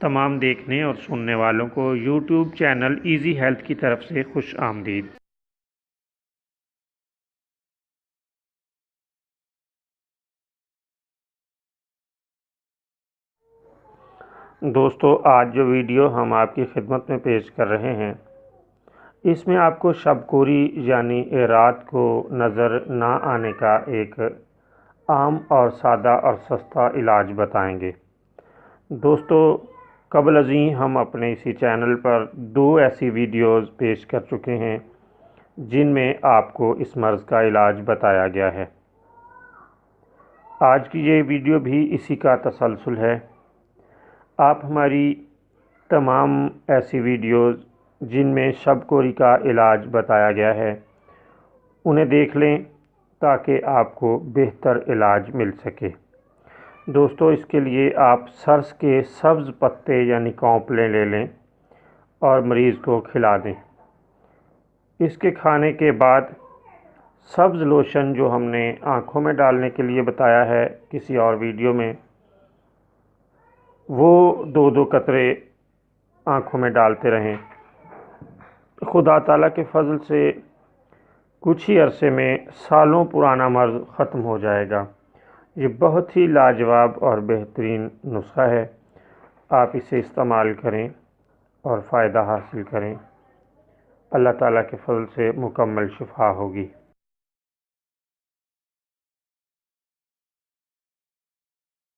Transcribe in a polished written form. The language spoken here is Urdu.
تمام دیکھنے اور سننے والوں کو یوٹیوب چینل ایزی ہیلتھ کی طرف سے خوش آمدید۔ دوستو، آج جو ویڈیو ہم آپ کی خدمت میں پیش کر رہے ہیں، اس میں آپ کو شب کوری یعنی رات کو نظر نہ آنے کا ایک عام اور سادہ اور سستا علاج بتائیں گے۔ دوستو، قبل ازیں ہم اپنے اسی چینل پر 2 ایسی ویڈیوز پیش کر چکے ہیں جن میں آپ کو اس مرض کا علاج بتایا گیا ہے۔ آج کی یہ ویڈیو بھی اسی کا تسلسل ہے۔ آپ ہماری تمام ایسی ویڈیوز جن میں شب کوری کا علاج بتایا گیا ہے انہیں دیکھ لیں تاکہ آپ کو بہتر علاج مل سکے۔ دوستو، اس کے لیے آپ سرس کے سبز پتے یعنی کونپلیں لے لیں اور مریض کو کھلا دیں۔ اس کے کھانے کے بعد سبز لوشن جو ہم نے آنکھوں میں ڈالنے کے لیے بتایا ہے کسی اور ویڈیو میں، وہ 2 قطرے آنکھوں میں ڈالتے رہیں۔ خدا تعالیٰ کے فضل سے کچھ ہی عرصے میں سالوں پرانا مرض ختم ہو جائے گا۔ یہ بہت ہی لاجواب اور بہترین نسخہ ہے۔ آپ اسے استعمال کریں اور فائدہ حاصل کریں۔ اللہ تعالیٰ کے فضل سے مکمل شفا ہوگی۔